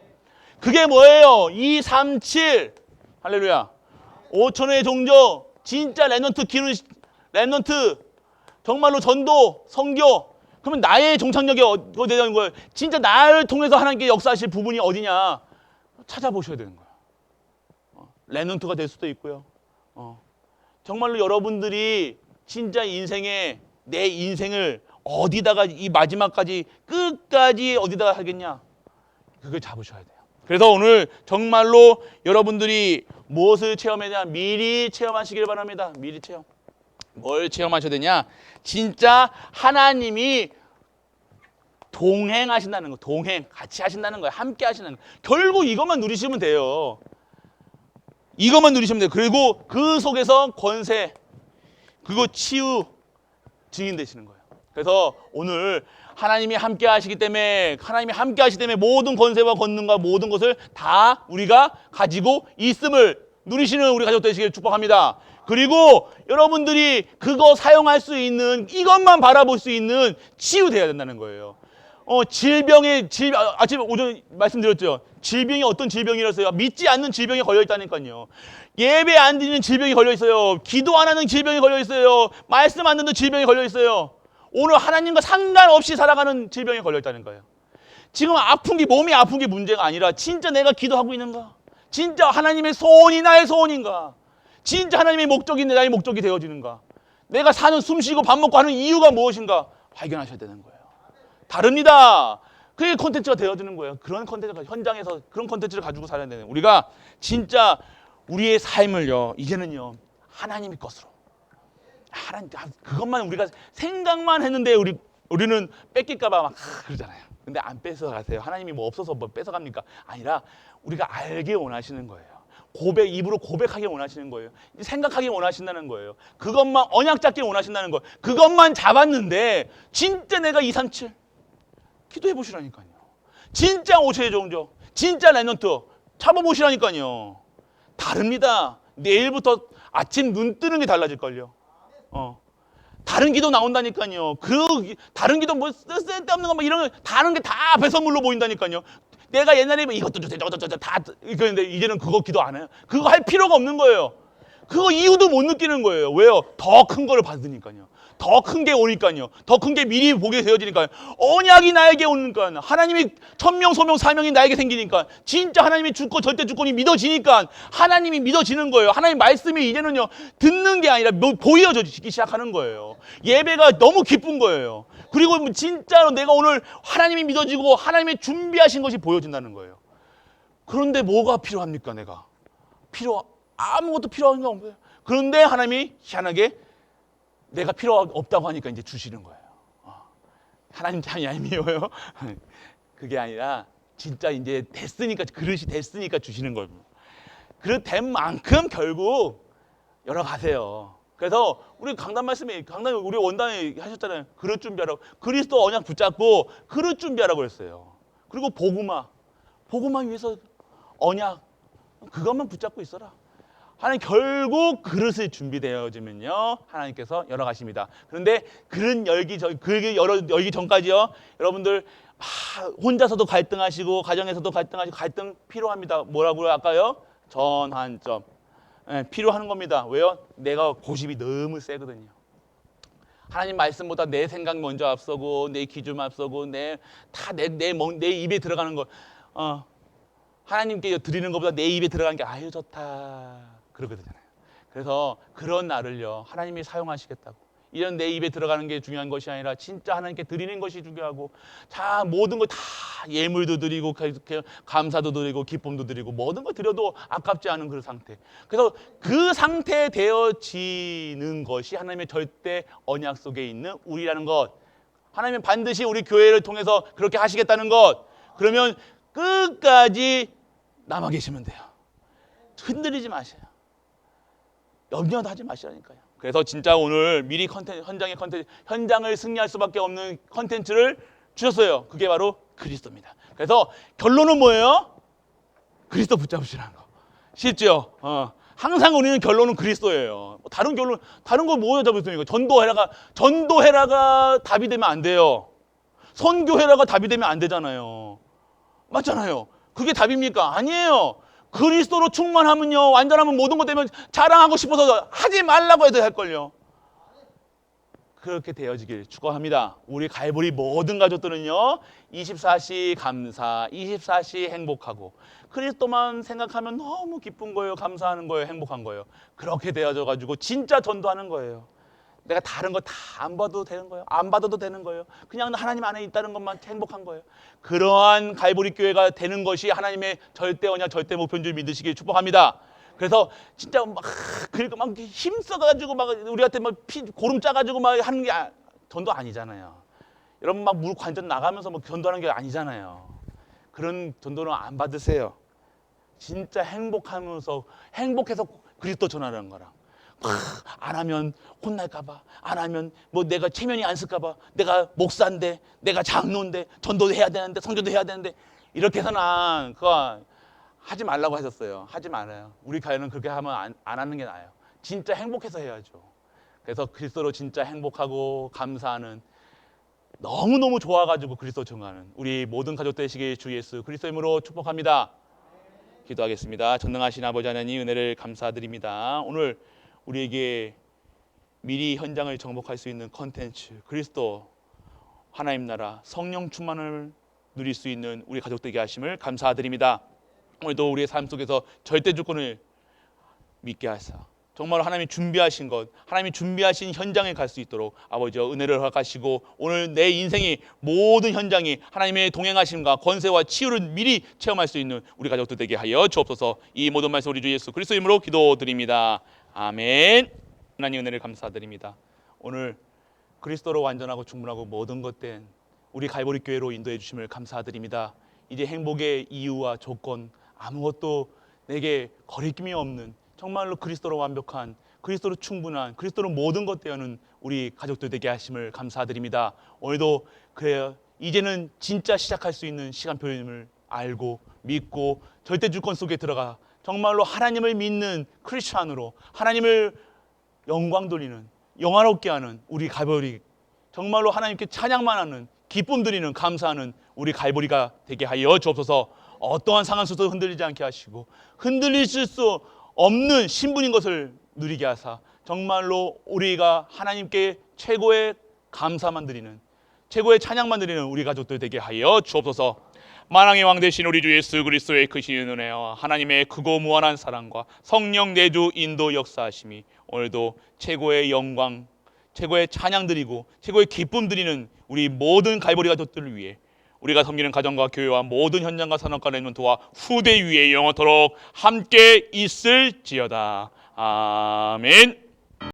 [SPEAKER 1] 그게 뭐예요? 237 할렐루야. 5천의 종교 진짜 랩런트 정말로 전도 선교. 그러면 나의 종착역이 어디 되는 거예요? 진짜 나를 통해서 하나님께 역사하실 부분이 어디냐? 찾아보셔야 되는 거예요. 랩넌트가 될 수도 있고요. 정말로 여러분들이 진짜 인생에 내 인생을 어디다가 이 마지막까지 끝까지 어디다가 하겠냐? 그걸 잡으셔야 돼요. 그래서 오늘 정말로 여러분들이 무엇을 체험해야 되냐? 미리 체험하시길 바랍니다. 미리 체험. 뭘 체험하셔야 되냐? 진짜 하나님이 동행하신다는 거. 동행, 같이 하신다는 거예요. 함께 하신다는 거. 결국 이것만 누리시면 돼요. 이것만 누리시면 돼요. 그리고 그 속에서 권세, 그리고 치유 증인 되시는 거예요. 그래서 오늘 하나님이 함께 하시기 때문에 모든 권세와 권능과 모든 것을 다 우리가 가지고 있음을 누리시는 우리 가족 되시길 축복합니다. 그리고 여러분들이 그거 사용할 수 있는, 이것만 바라볼 수 있는 치유돼야 된다는 거예요. 아침에 오전에 말씀드렸죠. 질병이 어떤 질병이라서요? 믿지 않는 질병에 걸려 있다니까요. 예배 안 드리는 질병이 걸려 있어요. 기도 안 하는 질병이 걸려 있어요. 말씀 안 듣는 질병이 걸려 있어요. 오늘 하나님과 상관없이 살아가는 질병에 걸려 있다는 거예요. 지금 몸이 아픈 게 문제가 아니라 진짜 내가 기도하고 있는가? 진짜 하나님의 소원이 나의 소원인가? 진짜 하나님의 목적이 나의 목적이 되어지는가? 내가 사는, 숨쉬고 밥 먹고 하는 이유가 무엇인가? 발견하셔야 되는 거예요. 다릅니다. 그게 콘텐츠가 되어지는 거예요. 그런 콘텐츠가 현장에서 그런 콘텐츠를 가지고 살아야 되는, 우리가 진짜 우리의 삶을요, 이제는요, 하나님의 것으로, 하나님, 그것만 우리가 생각만 했는데 우리는 뺏길까봐 막 그러잖아요. 근데 안 뺏어가세요. 하나님이 뭐 없어서 뭐 뺏어갑니까? 아니라 우리가 알게 원하시는 거예요. 입으로 고백하게 원하시는 거예요. 생각하게 원하신다는 거예요. 그것만 언약 잡기 원하신다는 거예요. 그것만 잡았는데 진짜 내가 2, 3, 7 기도해 보시라니까요. 진짜 5초의 종족, 진짜 랩넌트 잡아보시라니까요. 다릅니다. 내일부터 아침 눈 뜨는 게 달라질걸요. 다른 기도 나온다니까요. 다른 기도 뭐 쓸데없는 거 뭐 이런 거 다른 게 다 배선물로 보인다니까요. 내가 옛날에 이것도 주세요, 저것도 다 그런데 이제는 그거 기도 안 해요. 그거 할 필요가 없는 거예요. 그거 이유도 못 느끼는 거예요. 왜요? 더 큰 거를 받으니까요. 더 큰 게 오니까요. 더 큰 게 미리 보게 되어지니까요. 언약이 나에게 오니까, 하나님이 천명, 소명, 사명이 나에게 생기니까, 진짜 하나님의 주권, 절대 주권이 믿어지니까 하나님이 믿어지는 거예요. 하나님 말씀이 이제는요, 듣는 게 아니라 보여지기 시작하는 거예요. 예배가 너무 기쁜 거예요. 그리고 진짜로 내가 오늘 하나님이 믿어지고 하나님이 준비하신 것이 보여진다는 거예요. 그런데 뭐가 필요합니까? 아무것도 필요한 게 없어요. 그런데 하나님이 희한하게 내가 필요 없다고 하니까 이제 주시는 거예요. 하나님 참 얄미워요. 그게 아니라 진짜 이제 그릇이 됐으니까 주시는 거예요. 그릇 된 만큼 결국 열어가세요. 그래서 우리 강단 우리 원단에 하셨잖아요. 그릇 준비하라고. 그리스도 언약 붙잡고 그릇 준비하라고 했어요. 그리고 복음화 위해서 언약, 그것만 붙잡고 있어라. 하나님 결국 그릇이 준비되어지면요, 하나님께서 열어가십니다. 그런데 그릇 열기 전까지요, 여러분들 혼자서도 갈등하시고 가정에서도 갈등하시고 갈등 필요합니다. 뭐라고요? 아까요? 전환점. 필요한 겁니다. 왜요? 내가 고집이 너무 세거든요. 하나님 말씀보다 내 생각 먼저 앞서고 내 기준 앞서고 내 입에 들어가는 거, 하나님께 드리는 것보다 내 입에 들어가는 게 아유 좋다 그러거든요. 그래서 그런 나를요, 하나님이 사용하시겠다고. 이런 내 입에 들어가는 게 중요한 것이 아니라 진짜 하나님께 드리는 것이 중요하고, 자, 모든 거 다 예물도 드리고 감사도 드리고 기쁨도 드리고 모든 거 드려도 아깝지 않은 그 상태. 그래서 그 상태에 되어지는 것이 하나님의 절대 언약 속에 있는 우리라는 것. 하나님은 반드시 우리 교회를 통해서 그렇게 하시겠다는 것. 그러면 끝까지 남아 계시면 돼요. 흔들리지 마세요. 염려도 하지 마시라니까요. 그래서 진짜 오늘 미리 현장을 승리할 수밖에 없는 컨텐츠를 주셨어요. 그게 바로 그리스도입니다. 그래서 결론은 뭐예요? 그리스도 붙잡으시라는 거. 쉽죠? 항상 우리는 결론은 그리스도예요. 다른 거 뭐 잡을 수 있는 거예요? 전도해라가 답이 되면 안 돼요. 선교해라가 답이 되면 안 되잖아요. 맞잖아요. 그게 답입니까? 아니에요. 그리스도로 충만하면요, 완전하면 모든 것 되면 자랑하고 싶어서 하지 말라고 해도 할걸요. 그렇게 되어지길 축원합니다. 우리 갈보리 모든 가족들은요 24시 감사, 24시 행복하고 그리스도만 생각하면 너무 기쁜 거예요. 감사하는 거예요. 행복한 거예요. 그렇게 되어져 가지고 진짜 전도하는 거예요. 내가 다른 거 다 안 봐도 되는 거예요. 안 받아도 되는 거예요. 그냥 하나님 안에 있다는 것만 행복한 거예요. 그러한 갈보리 교회가 되는 것이 하나님의 절대 언약, 절대 목표인 줄 믿으시길 축복합니다. 그래서 진짜 막 그리고 막 힘써가지고 막 우리한테 막 고름 짜가지고 막 하는 게 전도 아니잖아요. 여러분 막 물 관전 나가면서 뭐 전도하는 게 아니잖아요. 그런 전도는 안 받으세요. 진짜 행복하면서 행복해서 그리스도 전하는 거랑 안 하면 혼날까봐, 안 하면 뭐 내가 체면이 안 쓸까봐, 내가 목사인데, 내가 장로인데, 전도도 해야 되는데, 성교도 해야 되는데 이렇게 해서는 그거 하지 말라고 하셨어요. 하지 말아요. 우리 교회는 그렇게 하면 안 하는 게 나아요. 진짜 행복해서 해야죠. 그래서 그리스도로 진짜 행복하고 감사하는 너무너무 좋아가지고 그리스도 전하는 우리 모든 가족 되시길 주 예수 그리스도 이름으로 축복합니다. 기도하겠습니다. 전능하신 아버지 하나님 은혜를 감사드립니다. 오늘 우리에게 미리 현장을 정복할 수 있는 컨텐츠 그리스도 하나님 나라 성령 충만을 누릴 수 있는 우리 가족 되게 하심을 감사드립니다. 오늘도 우리의 삶 속에서 절대 주권을 믿게 하사 정말 하나님이 준비하신 것, 하나님이 준비하신 현장에 갈 수 있도록 아버지여 은혜를 허락하시고 오늘 내 인생의 모든 현장이 하나님의 동행하심과 권세와 치유를 미리 체험할 수 있는 우리 가족들 되게 하여 주옵소서. 이 모든 말씀 우리 주 예수 그리스도 이름으로 기도드립니다. 아멘. 하나님 은혜를 감사드립니다. 오늘 그리스도로 완전하고 충분하고 모든 것된 우리 갈보리 교회로 인도해 주심을 감사드립니다. 이제 행복의 이유와 조건 아무것도 내게 거리낌이 없는 정말로 그리스도로 완벽한 그리스도로 충분한 그리스도로 모든 것 되어는 우리 가족들 되게 하심을 감사드립니다. 오늘도 그래요. 이제는 진짜 시작할 수 있는 시간표임을 알고 믿고 절대 주권 속에 들어가 정말로 하나님을 믿는 크리스찬으로 하나님을 영광 돌리는 영화롭게 하는 우리 갈보리 정말로 하나님께 찬양만 하는 기쁨 드리는 감사하는 우리 갈보리가 되게 하여 주옵소서. 어떠한 상황 속도 흔들리지 않게 하시고 흔들리실 수 없는 신분인 것을 누리게 하사 정말로 우리가 하나님께 최고의 감사만 드리는 최고의 찬양만 드리는 우리 가족들 되게 하여 주옵소서. 만왕의 왕 되신 우리 주 예수 그리스도의 크신 은혜와 하나님의 크고 무한한 사랑과 성령 내주 인도 역사하심이 오늘도 최고의 영광 최고의 찬양 드리고 최고의 기쁨 드리는 우리 모든 갈보리 가족들을 위해 우리가 섬기는 가정과 교회와 모든 현장과 산업과 랩런트와 후대 위에 영원토록 함께 있을지어다. 아멘.